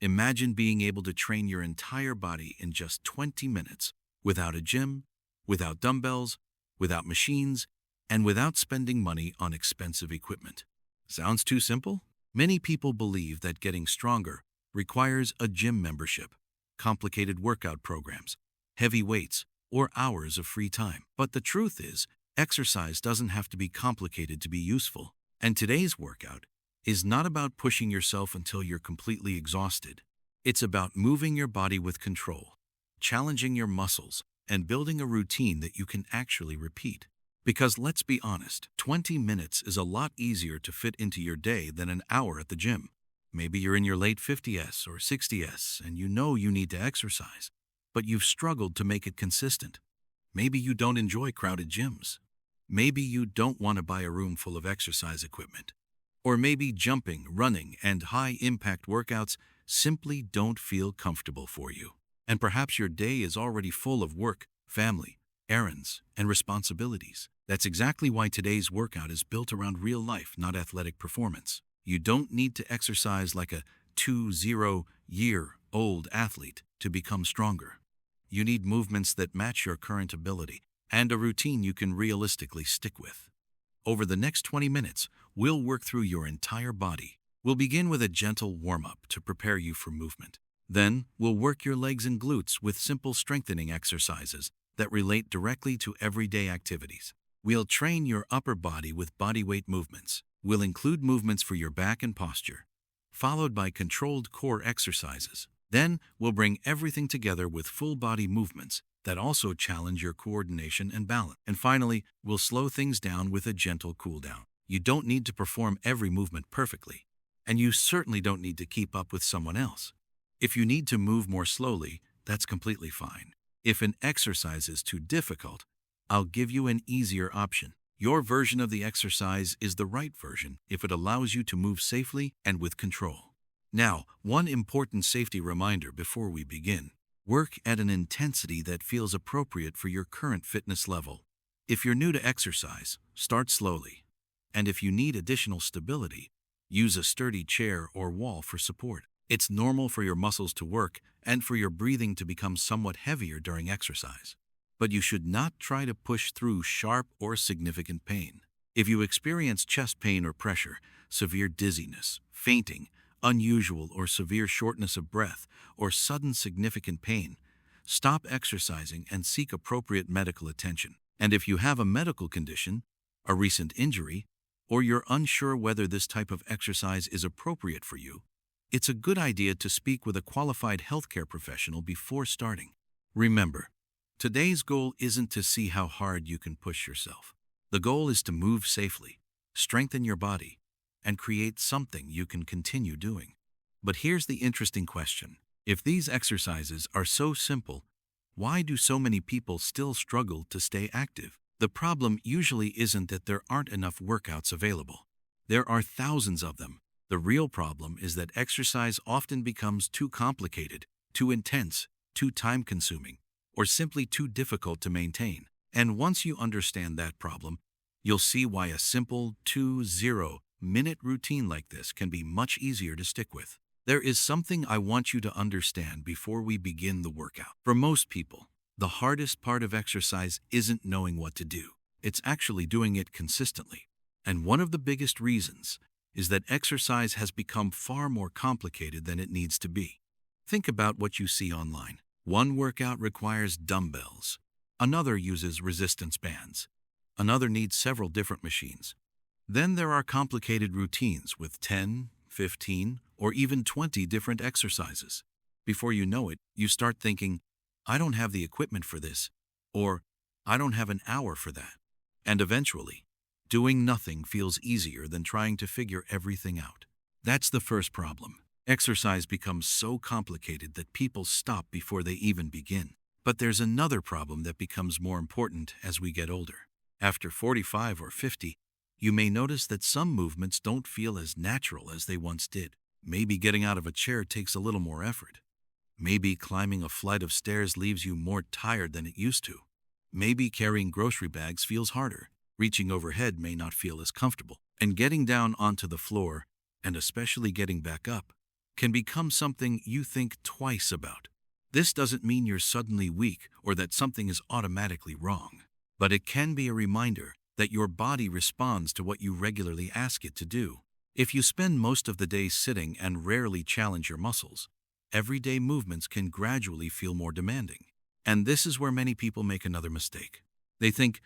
Imagine being able to train your entire body in just 20 minutes without a gym, without dumbbells, without machines, and without spending money on expensive equipment. Sounds too simple? Many people believe that getting stronger requires a gym membership, complicated workout programs, heavy weights, or hours of free time. But the truth is, exercise doesn't have to be complicated to be useful. And today's workout is not about pushing yourself until you're completely exhausted. It's about moving your body with control, challenging your muscles, and building a routine that you can actually repeat. Because let's be honest, 20 minutes is a lot easier to fit into your day than an hour at the gym. Maybe you're in your late 50s or 60s and you know you need to exercise, but you've struggled to make it consistent. Maybe you don't enjoy crowded gyms. Maybe you don't want to buy a room full of exercise equipment. Or maybe jumping, running, and high-impact workouts simply don't feel comfortable for you. And perhaps your day is already full of work, family, errands, and responsibilities. That's exactly why today's workout is built around real life, not athletic performance. You don't need to exercise like a 20-year-old athlete to become stronger. You need movements that match your current ability and a routine you can realistically stick with. Over the next 20 minutes, we'll work through your entire body. We'll begin with a gentle warm-up to prepare you for movement. Then, we'll work your legs and glutes with simple strengthening exercises that relate directly to everyday activities. We'll train your upper body with bodyweight movements. We'll include movements for your back and posture, followed by controlled core exercises. Then, we'll bring everything together with full-body movements that also challenge your coordination and balance. And finally, we'll slow things down with a gentle cool-down. You don't need to perform every movement perfectly, and you certainly don't need to keep up with someone else. If you need to move more slowly, that's completely fine. If an exercise is too difficult, I'll give you an easier option. Your version of the exercise is the right version if it allows you to move safely and with control. Now, one important safety reminder before we begin. Work at an intensity that feels appropriate for your current fitness level. If you're new to exercise, start slowly. And if you need additional stability, use a sturdy chair or wall for support. It's normal for your muscles to work and for your breathing to become somewhat heavier during exercise. But you should not try to push through sharp or significant pain. If you experience chest pain or pressure, severe dizziness, fainting, unusual or severe shortness of breath, or sudden significant pain, stop exercising and seek appropriate medical attention. And if you have a medical condition, a recent injury, or you're unsure whether this type of exercise is appropriate for you, it's a good idea to speak with a qualified healthcare professional before starting. Remember, today's goal isn't to see how hard you can push yourself. The goal is to move safely, strengthen your body, and create something you can continue doing. But here's the interesting question. If these exercises are so simple, why do so many people still struggle to stay active? The problem usually isn't that there aren't enough workouts available. There are thousands of them. The real problem is that exercise often becomes too complicated, too intense, too time-consuming, or simply too difficult to maintain. And once you understand that problem, you'll see why a simple 20-minute routine like this can be much easier to stick with. There is something I want you to understand before we begin the workout. For most people, the hardest part of exercise isn't knowing what to do. It's actually doing it consistently. And one of the biggest reasons is that exercise has become far more complicated than it needs to be. Think about what you see online. One workout requires dumbbells. Another uses resistance bands. Another needs several different machines. Then there are complicated routines with 10, 15, or even 20 different exercises. Before you know it, you start thinking, I don't have the equipment for this, or I don't have an hour for that. And eventually, doing nothing feels easier than trying to figure everything out. That's the first problem. Exercise becomes so complicated that people stop before they even begin. But there's another problem that becomes more important as we get older. After 45 or 50, you may notice that some movements don't feel as natural as they once did. Maybe getting out of a chair takes a little more effort. Maybe climbing a flight of stairs leaves you more tired than it used to. Maybe carrying grocery bags feels harder. Reaching overhead may not feel as comfortable. And getting down onto the floor, and especially getting back up, can become something you think twice about. This doesn't mean you're suddenly weak or that something is automatically wrong, but it can be a reminder that your body responds to what you regularly ask it to do. If you spend most of the day sitting and rarely challenge your muscles, everyday movements can gradually feel more demanding. And this is where many people make another mistake. They think,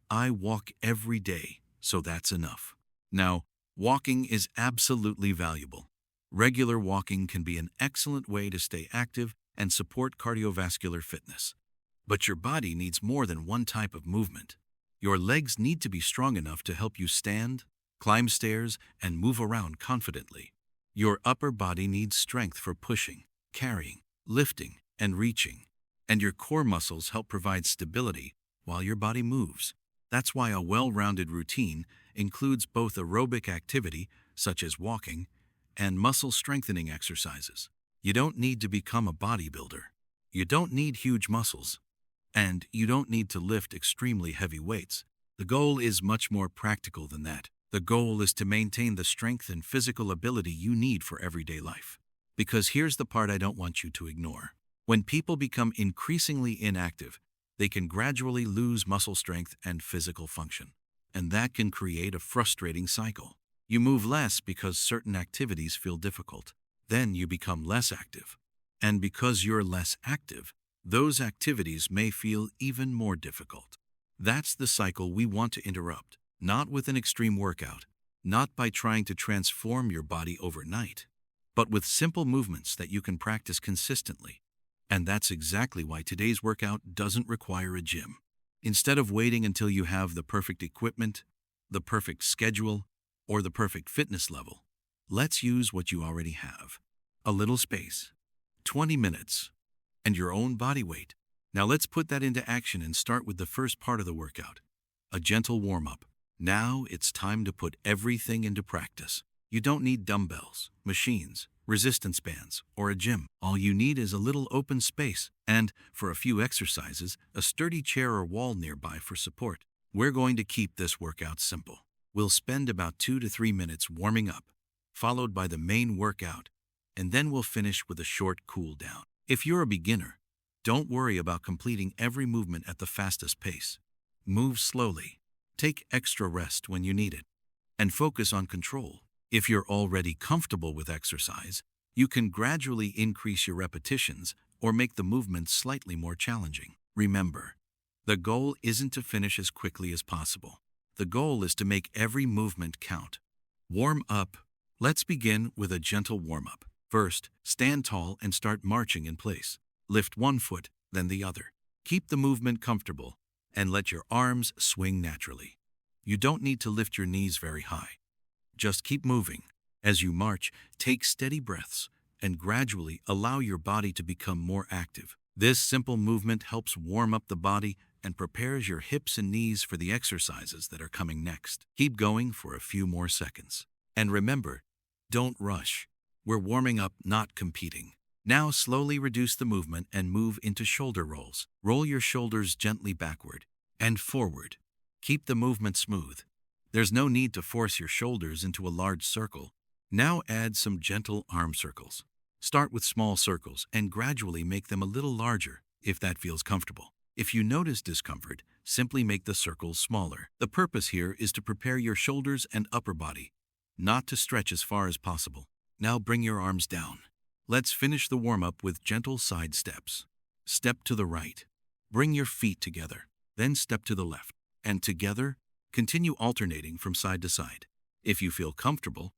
I walk every day, so that's enough. Now, walking is absolutely valuable. Regular walking can be an excellent way to stay active and support cardiovascular fitness. But your body needs more than one type of movement. Your legs need to be strong enough to help you stand, climb stairs, and move around confidently. Your upper body needs strength for pushing, carrying, lifting, and reaching. And your core muscles help provide stability while your body moves. That's why a well-rounded routine includes both aerobic activity, such as walking, and muscle-strengthening exercises. You don't need to become a bodybuilder. You don't need huge muscles. And you don't need to lift extremely heavy weights. The goal is much more practical than that. The goal is to maintain the strength and physical ability you need for everyday life. Because here's the part I don't want you to ignore. When people become increasingly inactive, they can gradually lose muscle strength and physical function. And that can create a frustrating cycle. You move less because certain activities feel difficult. Then you become less active. And because you're less active, those activities may feel even more difficult. That's the cycle we want to interrupt, not with an extreme workout, not by trying to transform your body overnight, but with simple movements that you can practice consistently. And that's exactly why today's workout doesn't require a gym. Instead of waiting until you have the perfect equipment, the perfect schedule, or the perfect fitness level, let's use what you already have. A little space, 20 minutes, and your own body weight. Now let's put that into action and start with the first part of the workout, a gentle warm-up. Now it's time to put everything into practice. You don't need dumbbells, machines, resistance bands, or a gym. All you need is a little open space and, for a few exercises, a sturdy chair or wall nearby for support. We're going to keep this workout simple. We'll spend about 2 to 3 minutes warming up, followed by the main workout, and then we'll finish with a short cool down. If you're a beginner, don't worry about completing every movement at the fastest pace. Move slowly, take extra rest when you need it, and focus on control. If you're already comfortable with exercise, you can gradually increase your repetitions or make the movements slightly more challenging. Remember, the goal isn't to finish as quickly as possible. The goal is to make every movement count. Warm up. Let's begin with a gentle warm-up. First, stand tall and start marching in place. Lift one foot, then the other. Keep the movement comfortable and let your arms swing naturally. You don't need to lift your knees very high. Just keep moving. As you march, take steady breaths and gradually allow your body to become more active. This simple movement helps warm up the body and prepares your hips and knees for the exercises that are coming next. Keep going for a few more seconds. And remember, don't rush. We're warming up, not competing. Now slowly reduce the movement and move into shoulder rolls. Roll your shoulders gently backward and forward. Keep the movement smooth. There's no need to force your shoulders into a large circle. Now add some gentle arm circles. Start with small circles and gradually make them a little larger if that feels comfortable. If you notice discomfort, simply make the circles smaller. The purpose here is to prepare your shoulders and upper body, not to stretch as far as possible. Now bring your arms down. Let's finish the warm-up with gentle side steps. Step to the right. Bring your feet together. Then step to the left. And together, continue alternating from side to side. If you feel comfortable,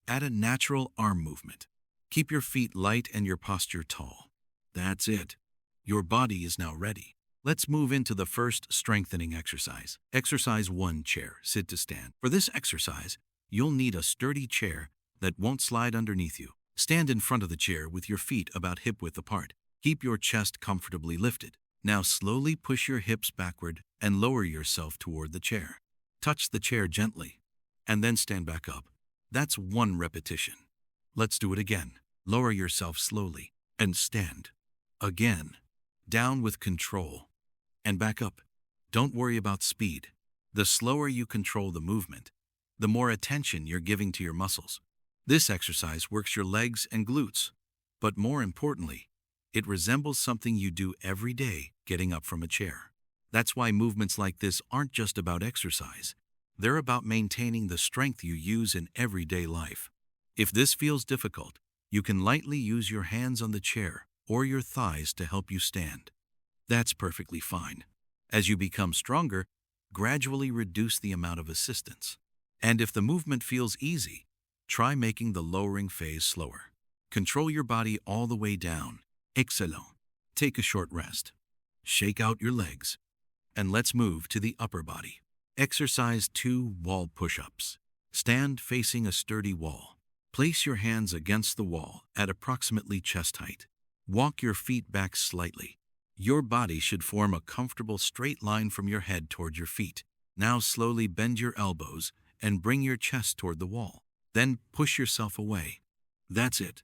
add a natural arm movement. Keep your feet light and your posture tall. That's it. Your body is now ready. Let's move into the first strengthening exercise. Exercise 1, chair, sit to stand. For this exercise, you'll need a sturdy chair that won't slide underneath you. Stand in front of the chair with your feet about hip-width apart. Keep your chest comfortably lifted. Now slowly push your hips backward and lower yourself toward the chair. Touch the chair gently, and then stand back up. That's 1 repetition. Let's do it again. Lower yourself slowly, and stand. Again. Down with control, and back up. Don't worry about speed. The slower you control the movement, the more attention you're giving to your muscles. This exercise works your legs and glutes, but more importantly, it resembles something you do every day getting up from a chair. That's why movements like this aren't just about exercise. They're about maintaining the strength you use in everyday life. If this feels difficult, you can lightly use your hands on the chair or your thighs to help you stand. That's perfectly fine. As you become stronger, gradually reduce the amount of assistance. And if the movement feels easy, try making the lowering phase slower. Control your body all the way down. Excellent. Take a short rest. Shake out your legs. And let's move to the upper body. Exercise 2 wall push-ups. Stand facing a sturdy wall. Place your hands against the wall at approximately chest height. Walk your feet back slightly. Your body should form a comfortable straight line from your head toward your feet. Now slowly bend your elbows and bring your chest toward the wall. Then push yourself away. That's it.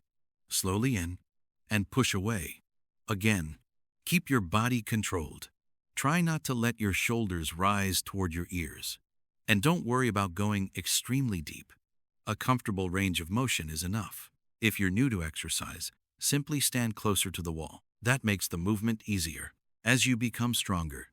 Slowly in and push away. Again, keep your body controlled. Try not to let your shoulders rise toward your ears. And don't worry about going extremely deep. A comfortable range of motion is enough. If you're new to exercise, simply stand closer to the wall. That makes the movement easier. As you become stronger,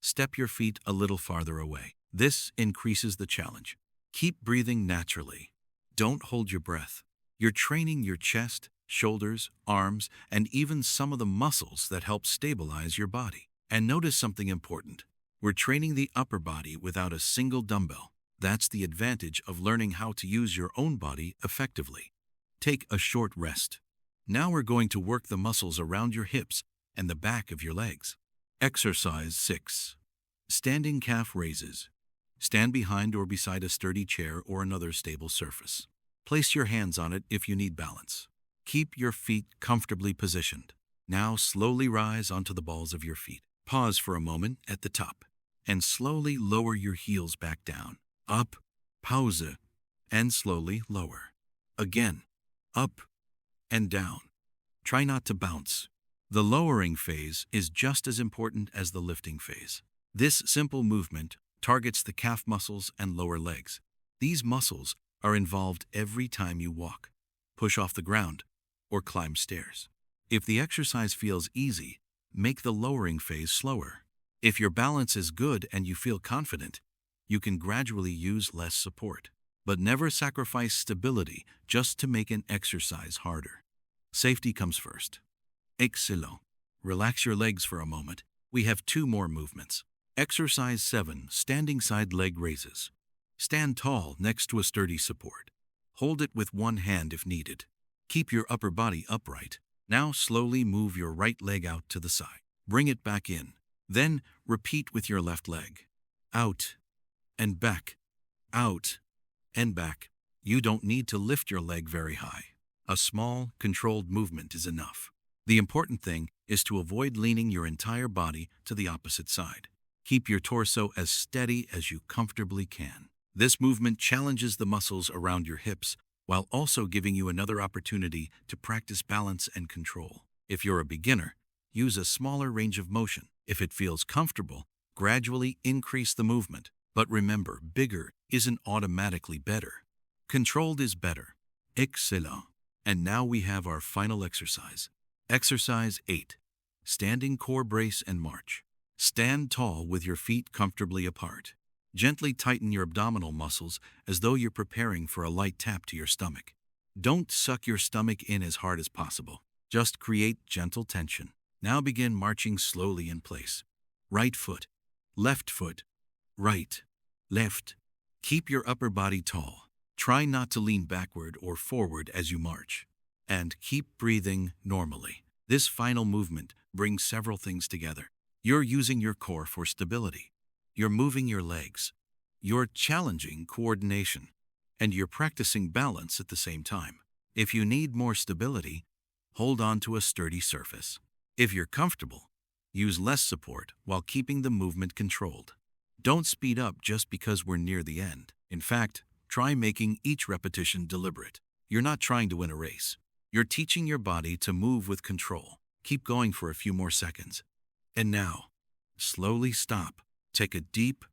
step your feet a little farther away. This increases the challenge. Keep breathing naturally. Don't hold your breath. You're training your chest, shoulders, arms, and even some of the muscles that help stabilize your body. And notice something important. We're training the upper body without a single dumbbell. That's the advantage of learning how to use your own body effectively. Take a short rest. Now we're going to work the muscles around your hips and the back of your legs. Exercise 6. Standing calf raises. Stand behind or beside a sturdy chair or another stable surface. Place your hands on it if you need balance. Keep your feet comfortably positioned. Now slowly rise onto the balls of your feet. Pause for a moment at the top and slowly lower your heels back down. Up, pause, and slowly lower. Again, up and down. Try not to bounce. The lowering phase is just as important as the lifting phase. This simple movement targets the calf muscles and lower legs. These muscles are involved every time you walk, push off the ground, or climb stairs. If the exercise feels easy, make the lowering phase slower. If your balance is good and you feel confident, you can gradually use less support. But never sacrifice stability just to make an exercise harder. Safety comes first. Excellent. Relax your legs for a moment. We have 2 more movements. Exercise 7, standing side leg raises. Stand tall next to a sturdy support. Hold it with one hand if needed. Keep your upper body upright. Now slowly move your right leg out to the side. Bring it back in. Then repeat with your left leg. Out and back. Out and back. You don't need to lift your leg very high. A small, controlled movement is enough. The important thing is to avoid leaning your entire body to the opposite side. Keep your torso as steady as you comfortably can. This movement challenges the muscles around your hips while also giving you another opportunity to practice balance and control. If you're a beginner, use a smaller range of motion. If it feels comfortable, gradually increase the movement. But remember, bigger isn't automatically better. Controlled is better. Excellent. And now we have our final exercise. Exercise 8. Standing core brace and march. Stand tall with your feet comfortably apart. Gently tighten your abdominal muscles as though you're preparing for a light tap to your stomach. Don't suck your stomach in as hard as possible. Just create gentle tension. Now begin marching slowly in place. Right foot, left foot, right, left. Keep your upper body tall. Try not to lean backward or forward as you march. And keep breathing normally. This final movement brings several things together. You're using your core for stability. You're moving your legs. You're challenging coordination. And you're practicing balance at the same time. If you need more stability, hold on to a sturdy surface. If you're comfortable, use less support while keeping the movement controlled. Don't speed up just because we're near the end. In fact, try making each repetition deliberate. You're not trying to win a race. You're teaching your body to move with control. Keep going for a few more seconds. And now, slowly stop. Take a deep,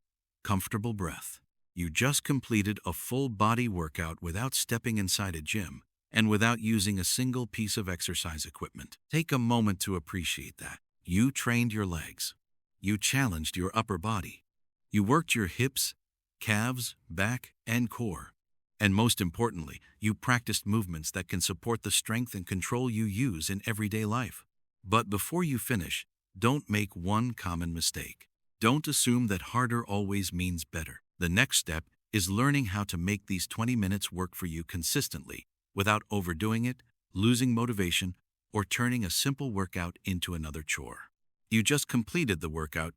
comfortable breath. You just completed a full body workout without stepping inside a gym and without using a single piece of exercise equipment. Take a moment to appreciate that. You trained your legs. You challenged your upper body. You worked your hips, calves, back, and core. And most importantly, you practiced movements that can support the strength and control you use in everyday life. But before you finish, don't make one common mistake. Don't assume that harder always means better. The next step is learning how to make these 20 minutes work for you consistently without overdoing it, losing motivation, or turning a simple workout into another chore. You just completed the workout,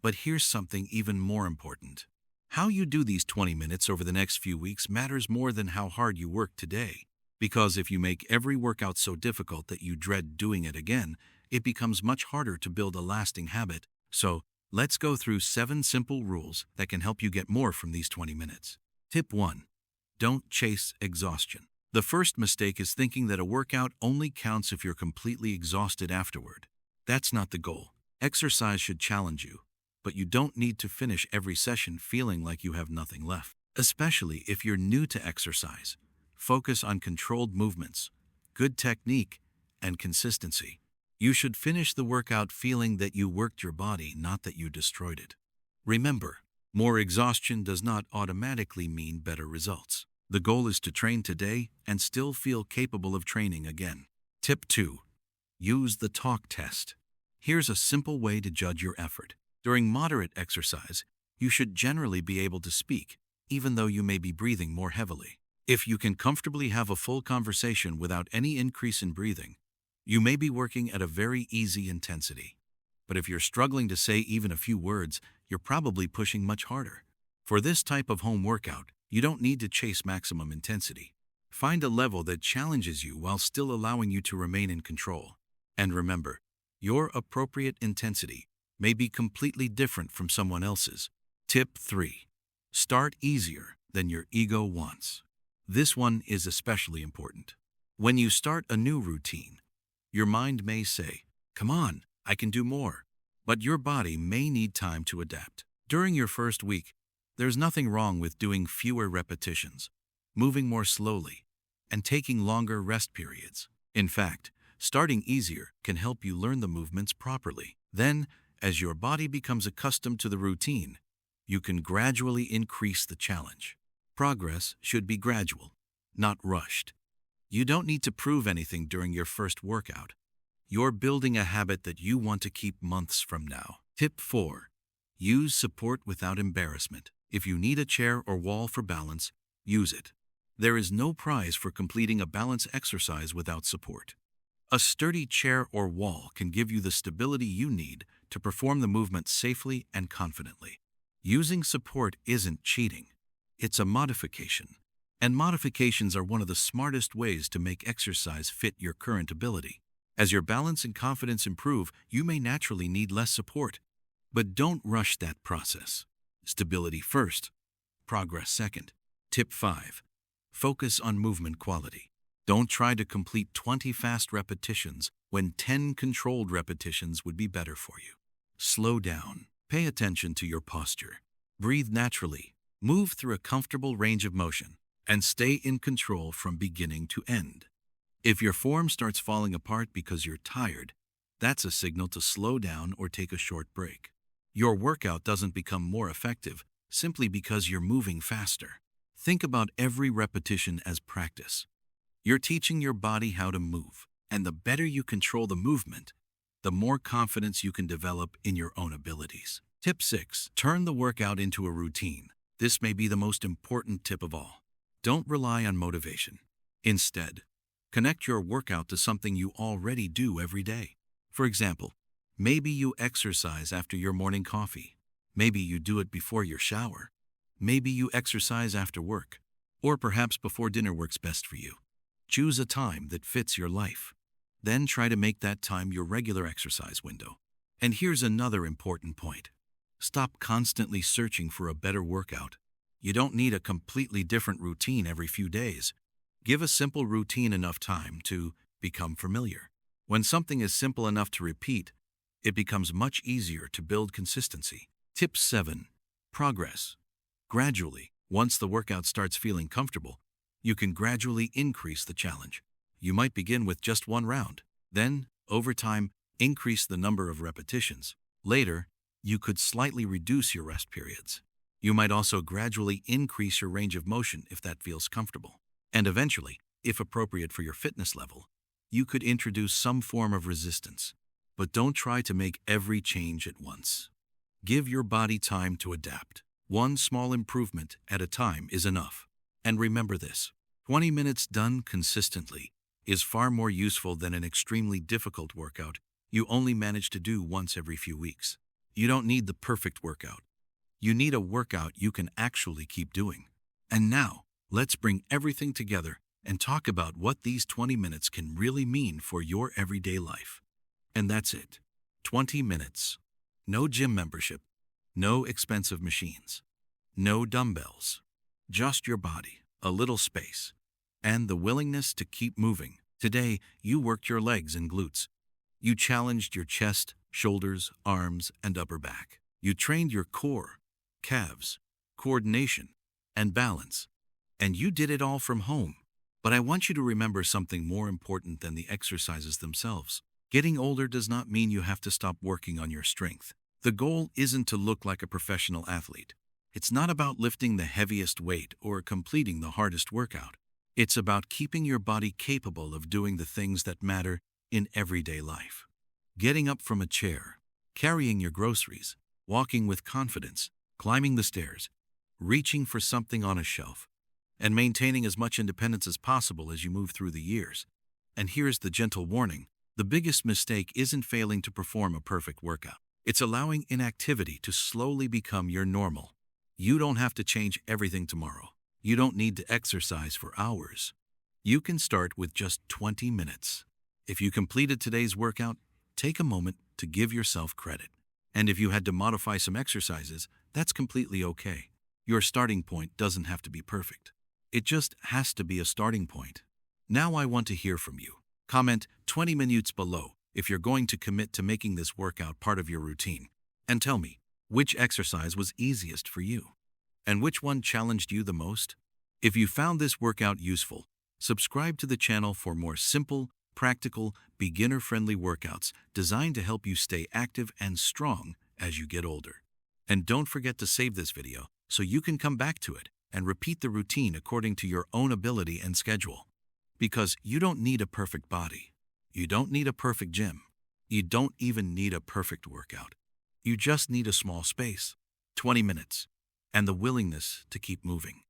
but here's something even more important. How you do these 20 minutes over the next few weeks matters more than how hard you work today. Because if you make every workout so difficult that you dread doing it again, it becomes much harder to build a lasting habit. So, let's go through 7 simple rules that can help you get more from these 20 minutes. Tip 1. Don't chase exhaustion. The first mistake is thinking that a workout only counts if you're completely exhausted afterward. That's not the goal. Exercise should challenge you, but you don't need to finish every session feeling like you have nothing left. Especially if you're new to exercise, focus on controlled movements, good technique, and consistency. You should finish the workout feeling that you worked your body, not that you destroyed it. Remember, more exhaustion does not automatically mean better results. The goal is to train today and still feel capable of training again. Tip 2. Use the talk test. Here's a simple way to judge your effort. During moderate exercise, you should generally be able to speak, even though you may be breathing more heavily. If you can comfortably have a full conversation without any increase in breathing, you may be working at a very easy intensity. But if you're struggling to say even a few words, you're probably pushing much harder. For this type of home workout, you don't need to chase maximum intensity. Find a level that challenges you while still allowing you to remain in control. And remember, your appropriate intensity may be completely different from someone else's. Tip 3. Start easier than your ego wants. This one is especially important. When you start a new routine, your mind may say, "Come on, I can do more." But your body may need time to adapt. During your first week, there's nothing wrong with doing fewer repetitions, moving more slowly, and taking longer rest periods. In fact, starting easier can help you learn the movements properly. Then, as your body becomes accustomed to the routine, you can gradually increase the challenge. Progress should be gradual, not rushed. You don't need to prove anything during your first workout. You're building a habit that you want to keep months from now. Tip 4. Use support without embarrassment. If you need a chair or wall for balance, use it. There is no prize for completing a balance exercise without support. A sturdy chair or wall can give you the stability you need to perform the movement safely and confidently. Using support isn't cheating. It's a modification. And modifications are one of the smartest ways to make exercise fit your current ability. As your balance and confidence improve, you may naturally need less support. But don't rush that process. Stability first, progress second. Tip 5. Focus on movement quality. Don't try to complete 20 fast repetitions when 10 controlled repetitions would be better for you. Slow down. Pay attention to your posture. Breathe naturally. Move through a comfortable range of motion. And stay in control from beginning to end. If your form starts falling apart because you're tired, that's a signal to slow down or take a short break. Your workout doesn't become more effective simply because you're moving faster. Think about every repetition as practice. You're teaching your body how to move, and the better you control the movement, the more confidence you can develop in your own abilities. Tip 6. Turn the workout into a routine. This may be the most important tip of all. Don't rely on motivation. Instead, connect your workout to something you already do every day. For example, maybe you exercise after your morning coffee. Maybe you do it before your shower. Maybe you exercise after work. Or perhaps before dinner works best for you. Choose a time that fits your life. Then try to make that time your regular exercise window. And here's another important point. Stop constantly searching for a better workout. You don't need a completely different routine every few days. Give a simple routine enough time to become familiar. When something is simple enough to repeat, it becomes much easier to build consistency. Tip 7. Progress gradually. Once the workout starts feeling comfortable, you can gradually increase the challenge. You might begin with just one round. Then, over time, increase the number of repetitions. Later, you could slightly reduce your rest periods. You might also gradually increase your range of motion if that feels comfortable. And eventually, if appropriate for your fitness level, you could introduce some form of resistance. But don't try to make every change at once. Give your body time to adapt. One small improvement at a time is enough. And remember this: 20 minutes done consistently is far more useful than an extremely difficult workout you only manage to do once every few weeks. You don't need the perfect workout. You need a workout you can actually keep doing. And now, let's bring everything together and talk about what these 20 minutes can really mean for your everyday life. And that's it. 20 minutes. No gym membership. No expensive machines. No dumbbells. Just your body, a little space, and the willingness to keep moving. Today, you worked your legs and glutes. You challenged your chest, shoulders, arms, and upper back. You trained your core, calves, coordination, and balance. And you did it all from home. But I want you to remember something more important than the exercises themselves. Getting older does not mean you have to stop working on your strength. The goal isn't to look like a professional athlete. It's not about lifting the heaviest weight or completing the hardest workout. It's about keeping your body capable of doing the things that matter in everyday life. Getting up from a chair, carrying your groceries, walking with confidence, climbing the stairs, reaching for something on a shelf, and maintaining as much independence as possible as you move through the years. And here's the gentle warning: the biggest mistake isn't failing to perform a perfect workout. It's allowing inactivity to slowly become your normal. You don't have to change everything tomorrow. You don't need to exercise for hours. You can start with just 20 minutes. If you completed today's workout, take a moment to give yourself credit. And if you had to modify some exercises, that's completely okay. Your starting point doesn't have to be perfect. It just has to be a starting point. Now I want to hear from you. Comment 20 minutes below if you're going to commit to making this workout part of your routine. And tell me, which exercise was easiest for you? And which one challenged you the most? If you found this workout useful, subscribe to the channel for more simple, practical, beginner-friendly workouts designed to help you stay active and strong as you get older. And don't forget to save this video so you can come back to it and repeat the routine according to your own ability and schedule. Because you don't need a perfect body. You don't need a perfect gym. You don't even need a perfect workout. You just need a small space, 20 minutes, and the willingness to keep moving.